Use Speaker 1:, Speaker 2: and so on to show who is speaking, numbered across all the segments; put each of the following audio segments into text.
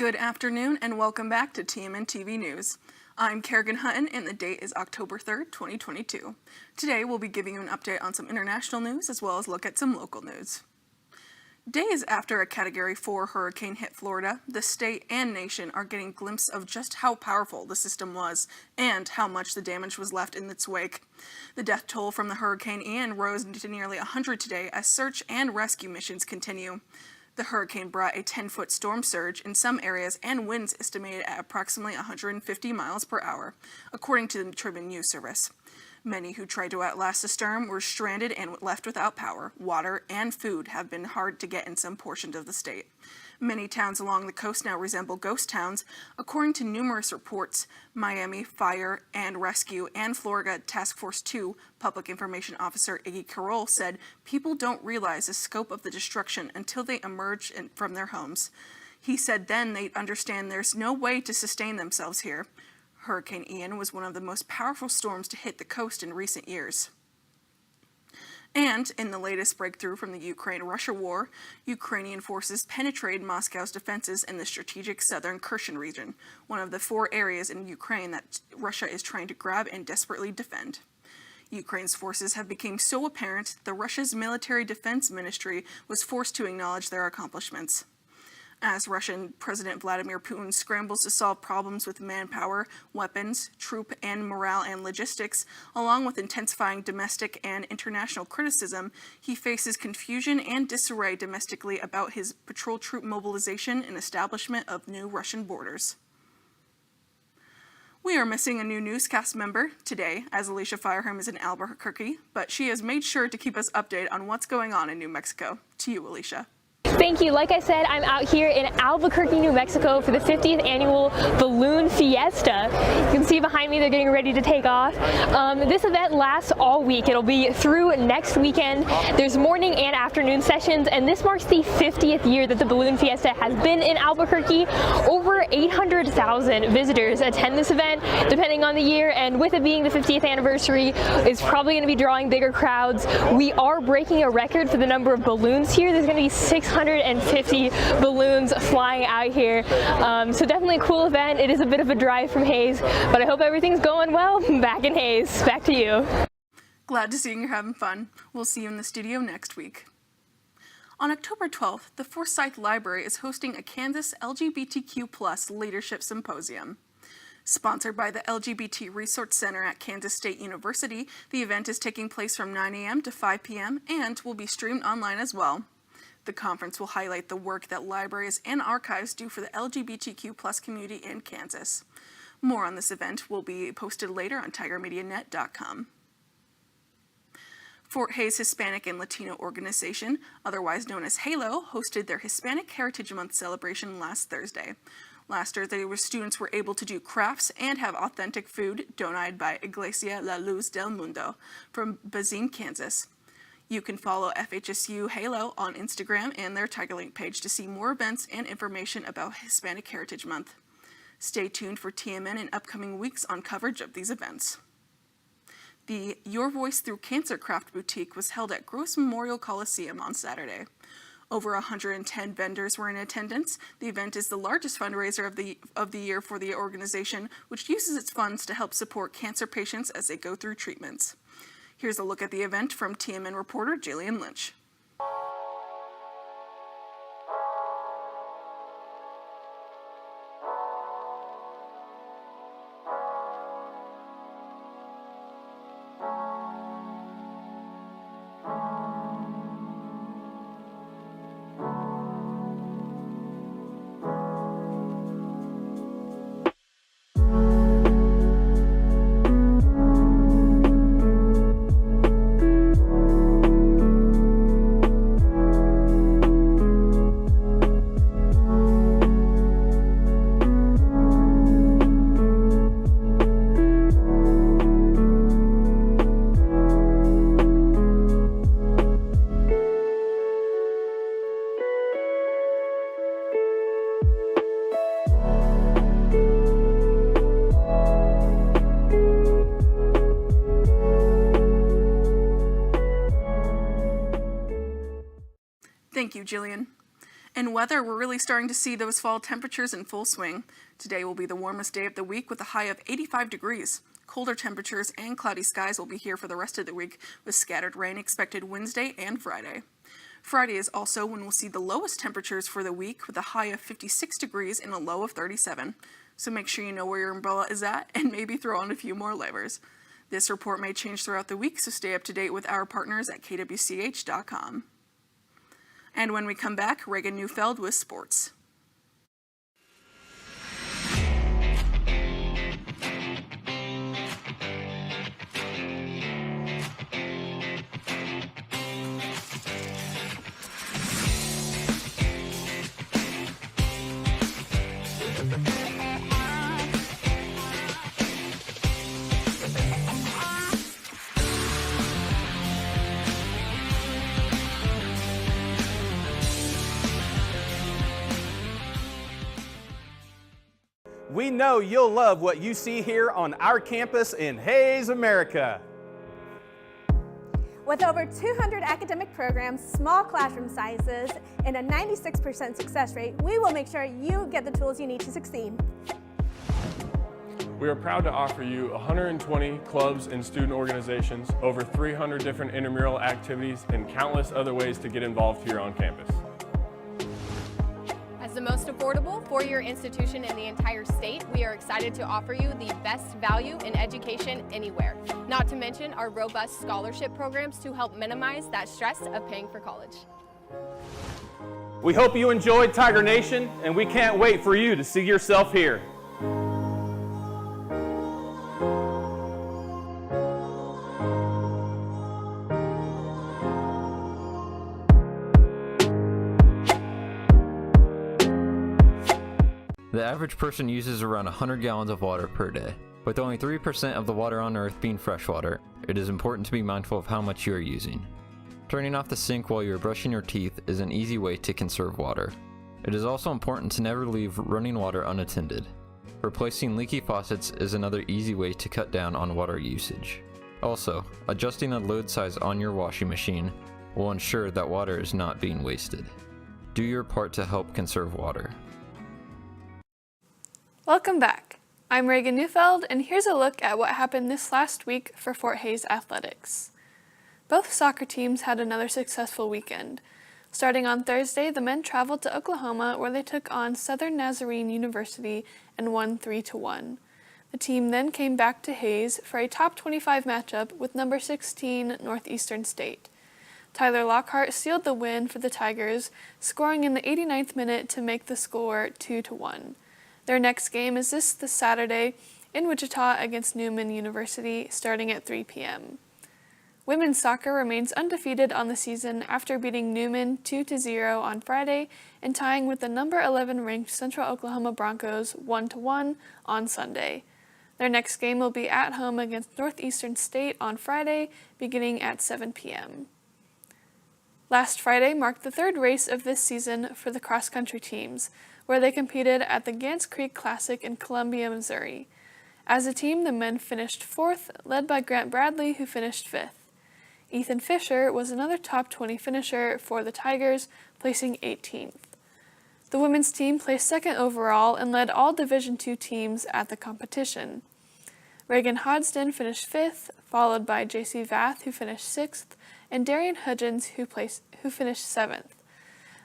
Speaker 1: Good afternoon and welcome back to TMNtv News. I'm Kerrigan Hutton and the date is October 3rd, 2022. Today we'll be giving you an update on some international news as well as look at some local news. Days after a Category 4 hurricane hit Florida, the state and nation are getting a glimpse of just how powerful the system was and how much the damage was left in its wake. The death toll from the Hurricane Ian rose to nearly 100 today as search and rescue missions continue. The hurricane brought a 10-foot storm surge in some areas and winds estimated at approximately 150 miles per hour, according to the Tribune News Service. Many who tried to outlast the storm were stranded and left without power. Water and food have been hard to get in some portions of the state. Many towns along the coast now resemble ghost towns. According to numerous reports, Miami Fire and Rescue and Florida Task Force 2 Public Information Officer Iggy Carroll said people don't realize the scope of the destruction until they emerge from their homes. He said then they understand there's no way to sustain themselves here. Hurricane Ian was one of the most powerful storms to hit the coast in recent years. And in the latest breakthrough from the Ukraine-Russia war, Ukrainian forces penetrated Moscow's defenses in the strategic southern Kherson region, one of the 4 areas in Ukraine that Russia is trying to grab and desperately defend. Ukraine's forces have become so apparent that Russia's military defense ministry was forced to acknowledge their accomplishments. As Russian President Vladimir Putin scrambles to solve problems with manpower, weapons, troop and morale and logistics, along with intensifying domestic and international criticism, he faces confusion and disarray domestically about his patrol troop mobilization and establishment of new Russian borders. We are missing a new newscast member today, as Alicia Fireham is in Albuquerque, but she has made sure to keep us updated on what's going on in New Mexico. To you, Alicia.
Speaker 2: Thank you. Like I said, I'm out here in Albuquerque, New Mexico for the 50th annual Balloon Fiesta. You can see behind me they're getting ready to take off. This event lasts all week. It'll be through next weekend. There's morning and afternoon sessions, and this marks the 50th year that the Balloon Fiesta has been in Albuquerque. Over 800,000 visitors attend this event, depending on the year, and with it being the 50th anniversary, it's probably going to be drawing bigger crowds. We are breaking a record for the number of balloons here. There's going to be 650 balloons flying out here. So definitely a cool event. It is a bit of a drive from Hays, but I hope everything's going well back in Hays. Back to you.
Speaker 1: Glad to see you're having fun. We'll see you in the studio next week. On October 12th, the Forsyth Library is hosting a Kansas LGBTQ+ Leadership Symposium. Sponsored by the LGBT Resource Center at Kansas State University, the event is taking place from 9 a.m. to 5 p.m. and will be streamed online as well. The conference will highlight the work that libraries and archives do for the LGBTQ+ community in Kansas. More on this event will be posted later on tigermedianet.com. Fort Hays Hispanic and Latino Organization, otherwise known as HALO, hosted their Hispanic Heritage Month celebration last Thursday. Last Thursday, students were able to do crafts and have authentic food donated by Iglesia La Luz del Mundo from Bazine, Kansas. You can follow FHSU HALO on Instagram and their TigerLink page to see more events and information about Hispanic Heritage Month. Stay tuned for TMN in upcoming weeks on coverage of these events. The Your Voice Through Cancer Craft Boutique was held at Gross Memorial Coliseum on Saturday. Over 110 vendors were in attendance. The event is the largest fundraiser of the year for the organization, which uses its funds to help support cancer patients as they go through treatments. Here's a look at the event from TMN reporter Jillian Lynch. Thank you, Jillian. In weather, we're really starting to see those fall temperatures in full swing. Today will be the warmest day of the week with a high of 85 degrees. Colder temperatures and cloudy skies will be here for the rest of the week, with scattered rain expected Wednesday and Friday. Friday is also when we'll see the lowest temperatures for the week, with a high of 56 degrees and a low of 37. So make sure you know where your umbrella is at and maybe throw on a few more layers. This report may change throughout the week, so stay up to date with our partners at kwch.com. And when we come back, Reagan Neufeld with sports.
Speaker 3: We know you'll love what you see here on our campus in Hayes, America.
Speaker 4: With over 200 academic programs, small classroom sizes, and a 96% success rate, we will make sure you get the tools you need to succeed.
Speaker 5: We are proud to offer you 120 clubs and student organizations, over 300 different intramural activities, and countless other ways to get involved here on campus.
Speaker 6: As the most affordable four-year institution in the entire state, we are excited to offer you the best value in education anywhere. Not to mention our robust scholarship programs to help minimize that stress of paying for college.
Speaker 3: We hope you enjoyed Tiger Nation, and we can't wait for you to see yourself here.
Speaker 7: The average person uses around 100 gallons of water per day. With only 3% of the water on Earth being freshwater, it is important to be mindful of how much you are using. Turning off the sink while you are brushing your teeth is an easy way to conserve water. It is also important to never leave running water unattended. Replacing leaky faucets is another easy way to cut down on water usage. Also, adjusting the load size on your washing machine will ensure that water is not being wasted. Do your part to help conserve water.
Speaker 8: Welcome back. I'm Reagan Neufeld, and here's a look at what happened this last week for Fort Hays athletics. Both soccer teams had another successful weekend. Starting on Thursday, the men traveled to Oklahoma, where they took on Southern Nazarene University and won 3-1. The team then came back to Hays for a top 25 matchup with number 16 Northeastern State. Tyler Lockhart sealed the win for the Tigers, scoring in the 89th minute to make the score 2-1. Their next game is this Saturday in Wichita against Newman University, starting at 3 p.m. Women's soccer remains undefeated on the season after beating Newman 2-0 on Friday and tying with the number 11 ranked Central Oklahoma Broncos 1-1 on Sunday. Their next game will be at home against Northeastern State on Friday, beginning at 7 p.m. Last Friday marked the third race of this season for the cross-country teams, where they competed at the Gants Creek Classic in Columbia, Missouri. As a team, the men finished fourth, led by Grant Bradley, who finished fifth. Ethan Fisher was another top 20 finisher for the Tigers, placing 18th. The women's team placed second overall and led all Division II teams at the competition. Reagan Hodgson finished fifth, followed by J.C. Vath, who finished sixth, and Darian Hudgens, who finished seventh.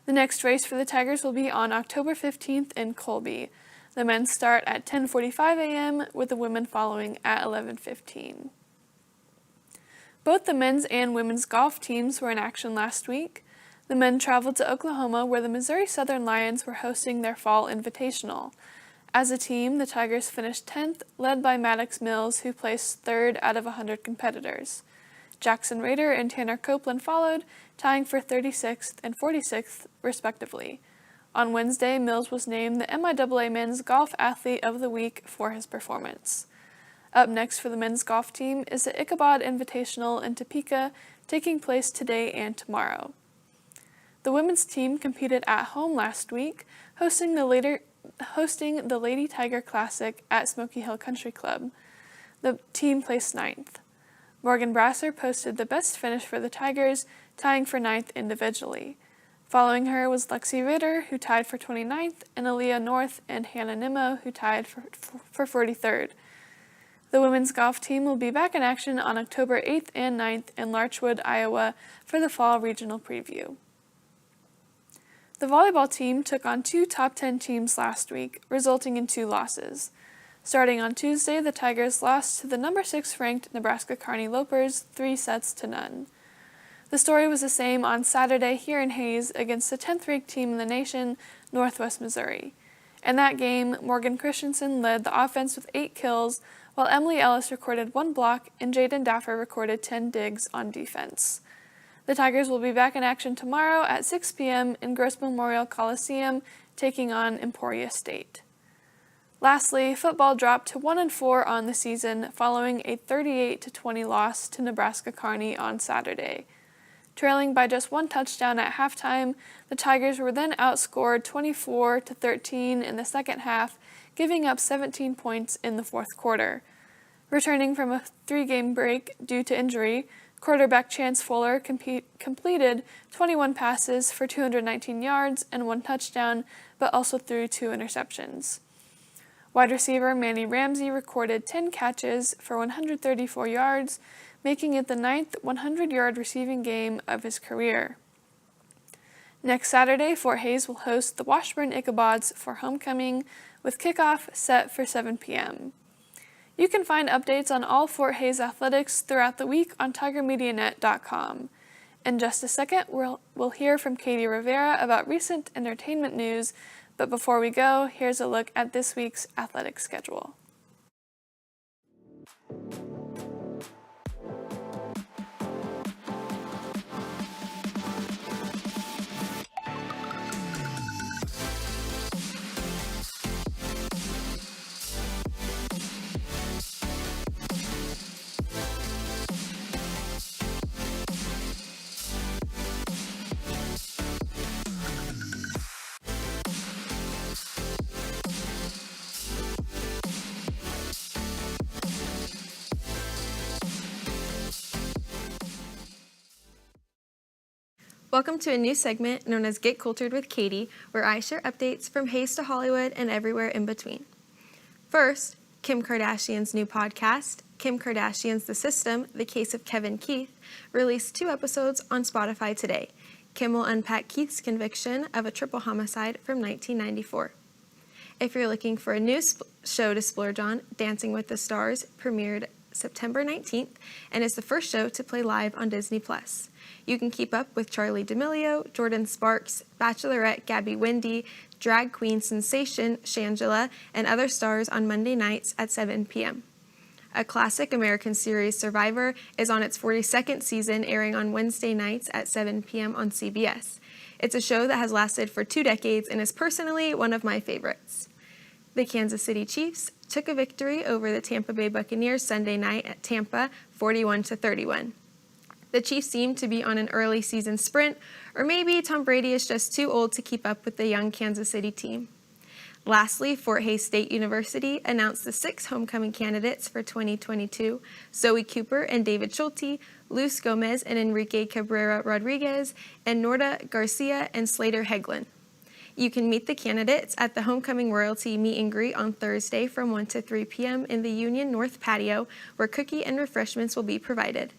Speaker 8: The next race for the Tigers will be on October 15th in Colby. The men start at 10:45 a.m., with the women following at 11:15. Both the men's and women's golf teams were in action last week. The men traveled to Oklahoma, where the Missouri Southern Lions were hosting their fall invitational. As a team, the Tigers finished 10th, led by Maddox Mills, who placed third out of 100 competitors. Jackson Rader and Tanner Copeland followed, tying for 36th and 46th, respectively. On Wednesday, Mills was named the MIAA Men's Golf Athlete of the Week for his performance. Up next for the men's golf team is the Ichabod Invitational in Topeka, taking place today and tomorrow. The women's team competed at home last week, hosting the Lady Tiger Classic at Smoky Hill Country Club. The team placed 9th. Morgan Brasser posted the best finish for the Tigers, tying for 9th individually. Following her was Lexi Ritter, who tied for 29th, and Aaliyah North and Hannah Nimmo, who tied for 43rd. The women's golf team will be back in action on October 8th and 9th in Larchwood, Iowa for the Fall Regional Preview. The volleyball team took on 2 top 10 teams last week, resulting in 2 losses. Starting on Tuesday, the Tigers lost to the number 6 ranked Nebraska Kearney Lopers 3-0. The story was the same on Saturday here in Hays against the 10th ranked team in the nation, Northwest Missouri. In that game, Morgan Christensen led the offense with 8 kills, while Emily Ellis recorded 1 block and Jaden Daffer recorded 10 digs on defense. The Tigers will be back in action tomorrow at 6 p.m. in Gross Memorial Coliseum, taking on Emporia State. Lastly, football dropped to 1-4 on the season following a 38-20 loss to Nebraska Kearney on Saturday. Trailing by just 1 touchdown at halftime, the Tigers were then outscored 24-13 in the second half, giving up 17 points in the fourth quarter. Returning from a 3-game break due to injury, quarterback Chance Fuller completed 21 passes for 219 yards and 1 touchdown, but also threw 2 interceptions. Wide receiver Manny Ramsey recorded 10 catches for 134 yards, making it the 9th 100-yard receiving game of his career. Next Saturday, Fort Hays will host the Washburn Ichabods for homecoming, with kickoff set for 7 p.m. You can find updates on all Fort Hays athletics throughout the week on TigerMediaNet.com. In just a second, we'll hear from Katie Rivera about recent entertainment news, but before we go, here's a look at this week's athletic schedule.
Speaker 9: Welcome to a new segment known as Get Cultured with Katie, where I share updates from Hays to Hollywood and everywhere in between. First, Kim Kardashian's new podcast, Kim Kardashian's The System, The Case of Kevin Keith, released 2 episodes on Spotify today. Kim will unpack Keith's conviction of a triple homicide from 1994. If you're looking for a new show to splurge on, Dancing with the Stars premiered September 19th and is the first show to play live on Disney+. You can keep up with Charlie D'Amelio, Jordan Sparks, Bachelorette Gabby Wendy, drag queen sensation Shangela, and other stars on Monday nights at 7 p.m. A classic American series, Survivor, is on its 42nd season, airing on Wednesday nights at 7 p.m. on CBS. It's a show that has lasted for 2 decades and is personally one of my favorites. The Kansas City Chiefs took a victory over the Tampa Bay Buccaneers Sunday night at Tampa, 41-31. The Chiefs seem to be on an early season sprint, or maybe Tom Brady is just too old to keep up with the young Kansas City team. Lastly, Fort Hays State University announced the 6 homecoming candidates for 2022, Zoe Cooper and David Schulte, Luz Gomez and Enrique Cabrera Rodriguez, and Norda Garcia and Slater Heglin. You can meet the candidates at the Homecoming Royalty Meet and Greet on Thursday from 1 to 3 p.m. in the Union North Patio, where cookie and refreshments will be provided.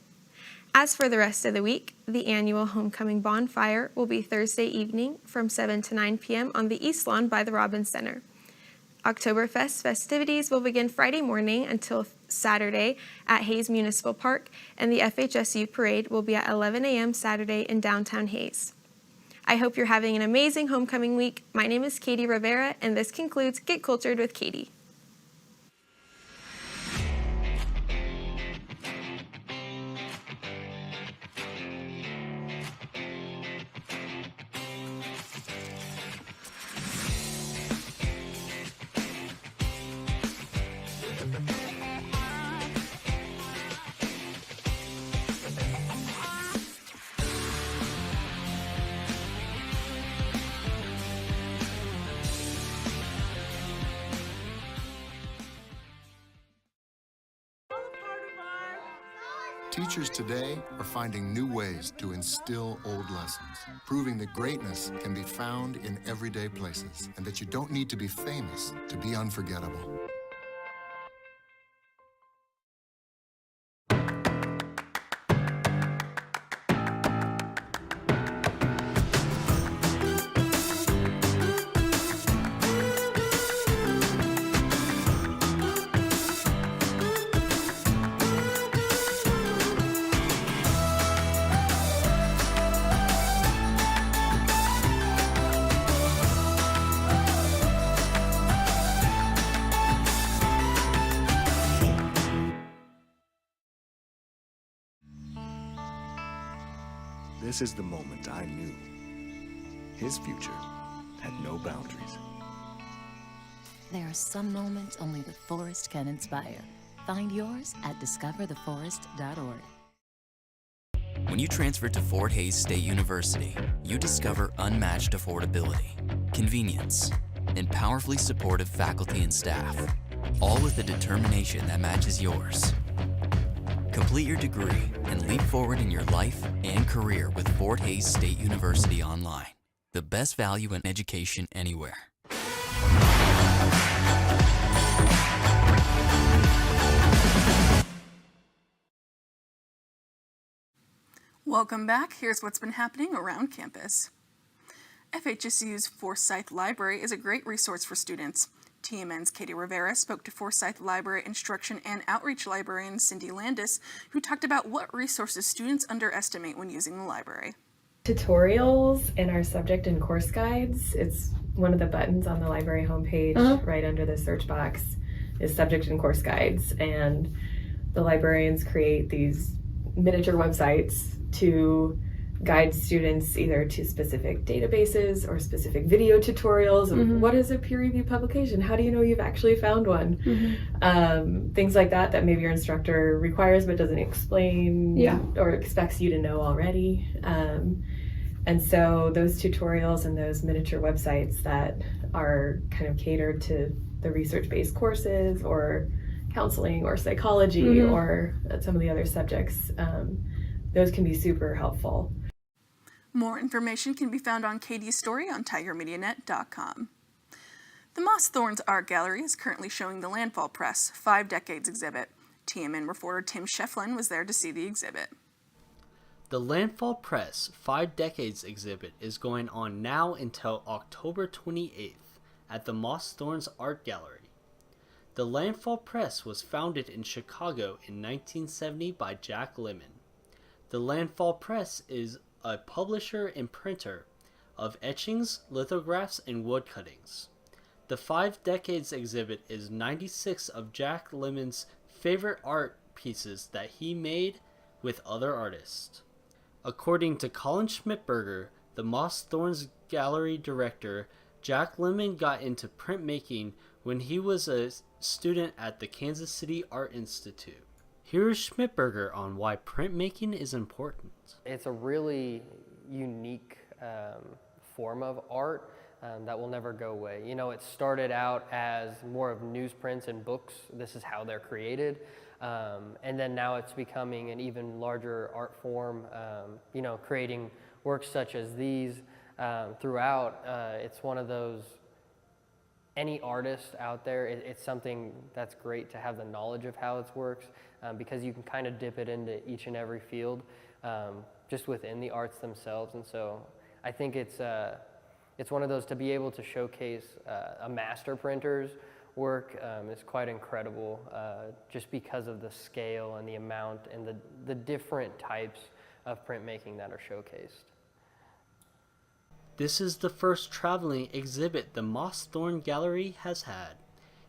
Speaker 9: As for the rest of the week, the annual Homecoming Bonfire will be Thursday evening from 7 to 9 p.m. on the East Lawn by the Robbins Center. Oktoberfest festivities will begin Friday morning until Saturday at Hays Municipal Park, and the FHSU parade will be at 11 a.m. Saturday in downtown Hays. I hope you're having an amazing homecoming week. My name is Katie Rivera, and this concludes Get Cultured with Katie.
Speaker 10: Teachers today are finding new ways to instill old lessons, proving that greatness can be found in everyday places and that you don't need to be famous to be unforgettable.
Speaker 11: This is the moment I knew his future had no boundaries.
Speaker 12: There are some moments only the forest can inspire. Find yours at discovertheforest.org.
Speaker 13: When you transfer to Fort Hays State University, you discover unmatched affordability, convenience, and powerfully supportive faculty and staff, all with a determination that matches yours. Complete your degree and leap forward in your life and career with Fort Hays State University Online. The best value in education anywhere.
Speaker 1: Welcome back. Here's what's been happening around campus. FHSU's Forsyth Library is a great resource for students. TMN's Katie Rivera spoke to Forsyth Library Instruction and Outreach Librarian Cindy Landis, who talked about what resources students underestimate when using the library.
Speaker 14: Tutorials and our subject and course guides. It's one of the buttons on the library homepage, right under the search box, is subject and course guides. And the librarians create these miniature websites to guide students either to specific databases or specific video tutorials of what is a peer review publication, how do you know you've actually found one, things like that that maybe your instructor requires but doesn't explain or expects you to know already. And so those tutorials and those miniature websites that are kind of catered to the research-based courses or counseling or psychology or some of the other subjects, those can be super helpful.
Speaker 1: More information can be found on Katie's story on tigermedianet.com. The Moss Thorns Art Gallery is currently showing the Landfall Press 5 Decades exhibit. TMN reporter Tim Shefflin was there to see the exhibit.
Speaker 15: The Landfall Press 5 Decades exhibit is going on now until October 28th at the Moss Thorns Art Gallery. The Landfall Press was founded in Chicago in 1970 by Jack Lemmon. The Landfall Press is a publisher and printer of etchings, lithographs, and wood cuttings. The 5 Decades exhibit is 96 of Jack Lemmon's favorite art pieces that he made with other artists. According to Colin Schmidberger, the Moss Thorns Gallery director, Jack Lemmon got into printmaking when he was a student at the Kansas City Art Institute. Here's Schmidberger on why printmaking is important.
Speaker 16: It's a really unique form of art that will never go away. You know, it started out as more of newsprints and books. This is how they're created. And then now it's becoming an even larger art form, you know, creating works such as these throughout. It's one of those, any artist out there, it's something that's great to have the knowledge of how it works because you can kind of dip it into each and every field just within the arts themselves. And so I think it's one of those, to be able to showcase a master printer's work is quite incredible just because of the scale and the amount and the different types of printmaking that are showcased.
Speaker 15: This is the first traveling exhibit the Moss Thorn Gallery has had.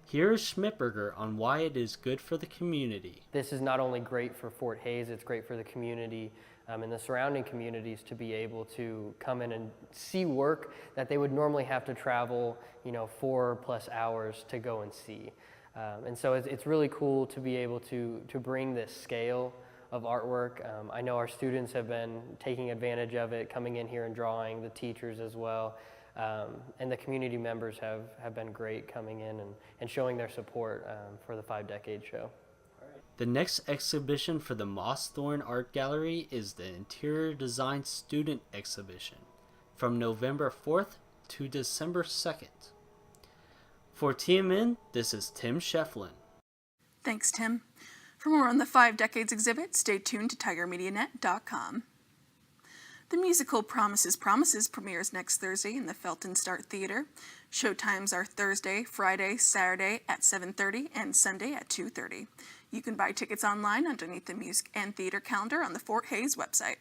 Speaker 15: Here is Schmidberger on why it is good for the community.
Speaker 16: This is not only great for Fort Hays, it's great for the community and the surrounding communities to be able to come in and see work that they would normally have to travel, you know, 4+ hours to go and see. And so it's really cool to be able to bring this scale of artwork. I know our students have been taking advantage of it, coming in here and drawing, the teachers as well. And the community members have been great coming in and showing their support for the 5 Decade show.
Speaker 15: The next exhibition for the Moss Thorn Art Gallery is the Interior Design Student Exhibition from November 4th to December 2nd. For TMN, this is Tim Shefflin.
Speaker 1: Thanks, Tim. For more on the 5 Decades exhibit, stay tuned to TigerMediaNet.com. The musical Promises Promises premieres next Thursday in the Felton Start Theater. Showtimes are Thursday, Friday, Saturday at 7:30 and Sunday at 2:30. You can buy tickets online underneath the music and theater calendar on the Fort Hays website.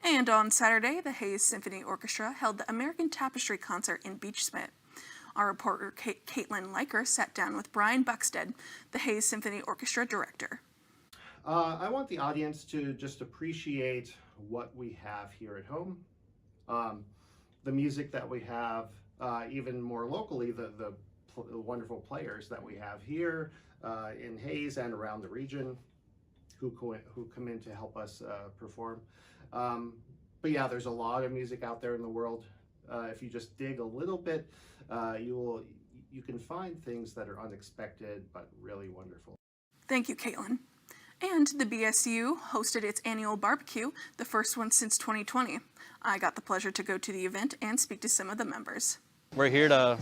Speaker 1: And on Saturday, the Hays Symphony Orchestra held the American Tapestry Concert in Beach Smith. Our reporter Caitlin Leiker sat down with Brian Buxted, the Hays Symphony Orchestra director.
Speaker 17: I want the audience to just appreciate what we have here at home. The music that we have, even more locally, the wonderful players that we have here in Hays and around the region who come in to help us perform. But yeah, there's a lot of music out there in the world. If you just dig a little bit, you can find things that are unexpected but really wonderful.
Speaker 1: Thank you, Caitlin. And the BSU hosted its annual barbecue, the first one since 2020. I got the pleasure to go to the event and speak to some of the members.
Speaker 18: We're here to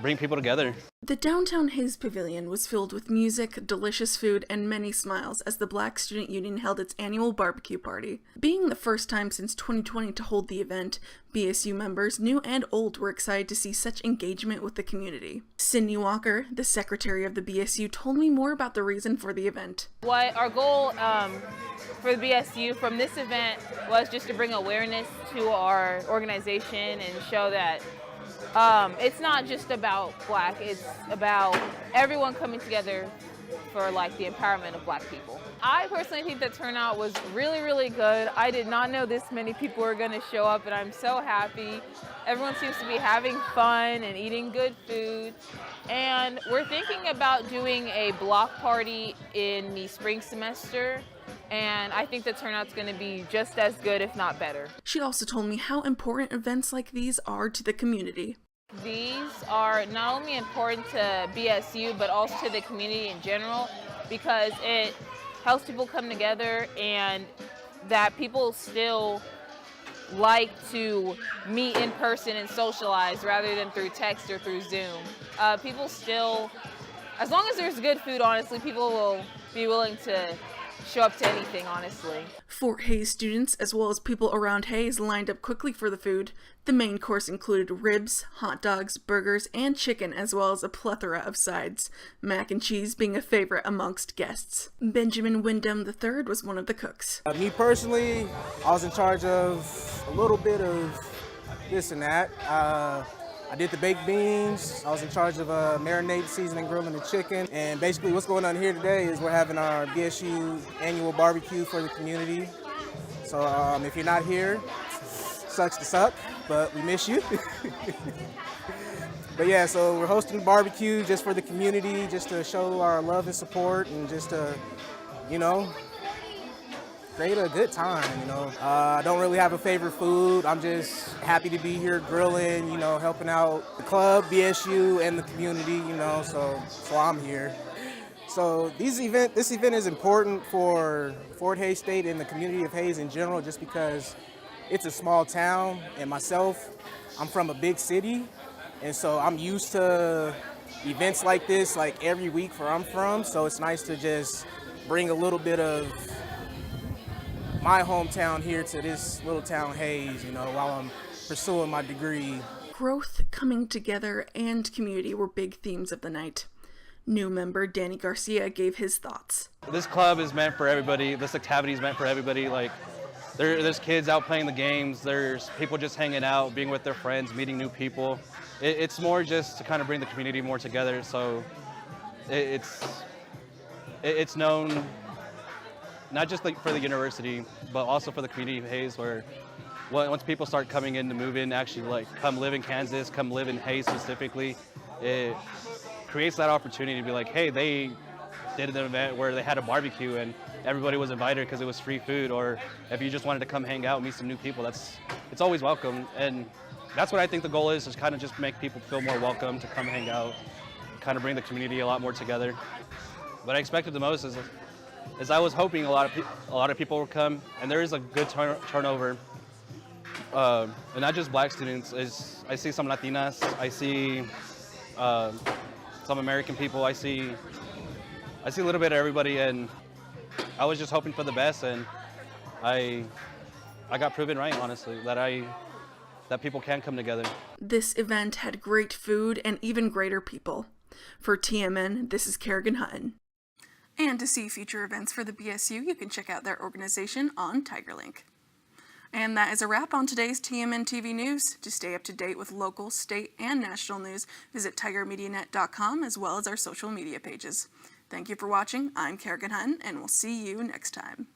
Speaker 18: bring people together.
Speaker 1: The downtown Hays Pavilion was filled with music, delicious food, and many smiles as the Black Student Union held its annual barbecue party. Being the first time since 2020 to hold the event, BSU members, new and old, were excited to see such engagement with the community. Sydney Walker, the secretary of the BSU, told me more about the reason for the event.
Speaker 19: What our goal for the BSU from this event was just to bring awareness to our organization and show that it's not just about Black, it's about everyone coming together for like the empowerment of Black people. I personally think the turnout was really, really good. I did not know this many people were going to show up, and I'm so happy. Everyone seems to be having fun and eating good food. And we're thinking about doing a block party in the spring semester, and I think the turnout's going to be just as good, if not better.
Speaker 1: She also told me how important events like these are to the community.
Speaker 19: These are not only important to BSU, but also to the community in general, because it helps people come together and that people still like to meet in person and socialize rather than through text or through Zoom. People still, as long as there's good food, honestly, people will be willing to show up to anything, honestly.
Speaker 1: Fort Hays students, as well as people around Hays, lined up quickly for the food. The main course included ribs, hot dogs, burgers, and chicken, as well as a plethora of sides, mac and cheese being a favorite amongst guests. Benjamin Wyndham III was one of the cooks.
Speaker 20: Me personally, I was in charge of a little bit of this and that. I did the baked beans. I was in charge of marinade, seasoning, grilling the chicken. And basically what's going on here today is we're having our BSU annual barbecue for the community. So if you're not here, sucks to suck, but we miss you. But yeah, so we're hosting the barbecue just for the community, just to show our love and support and just to, create a good time, I don't really have a favorite food. I'm just happy to be here grilling, helping out the club, BSU, and the community, so I'm here. So this event is important for Fort Hays State and the community of Hays in general, just because it's a small town, and myself, I'm from a big city, and so I'm used to events like this like every week where I'm from, so it's nice to just bring a little bit of my hometown here to this little town Hays, while I'm pursuing my degree.
Speaker 1: Growth, coming together, and community were big themes of the night. New member Danny Garcia gave his thoughts.
Speaker 18: This club is meant for everybody. This activity is meant for everybody. Like, there's kids out playing the games. There's people just hanging out, being with their friends, meeting new people. It's more just to kind of bring the community more together. So it's known not just for the university, but also for the community of Hays, where once people start coming in to move in, actually come live in Kansas, come live in Hays specifically, it creates that opportunity to be like, hey, they did an event where they had a barbecue and everybody was invited because it was free food, or if you just wanted to come hang out and meet some new people, it's always welcome. And that's what I think the goal is kind of just make people feel more welcome to come hang out, kind of bring the community a lot more together. What I expected the most is I was hoping a lot of people would come, and there is a good turnover. And not just black students. I see some Latinas. I see some American people. I see a little bit of everybody, and I was just hoping for the best, and I got proven right, honestly, that people can come together.
Speaker 1: This event had great food and even greater people. For TMN, this is Kerrigan Hutton. And to see future events for the BSU, you can check out their organization on TigerLink. And that is a wrap on today's TMNtv News. To stay up to date with local, state, and national news, visit tigermedianet.com as well as our social media pages. Thank you for watching. I'm Kerrigan Hutton, and we'll see you next time.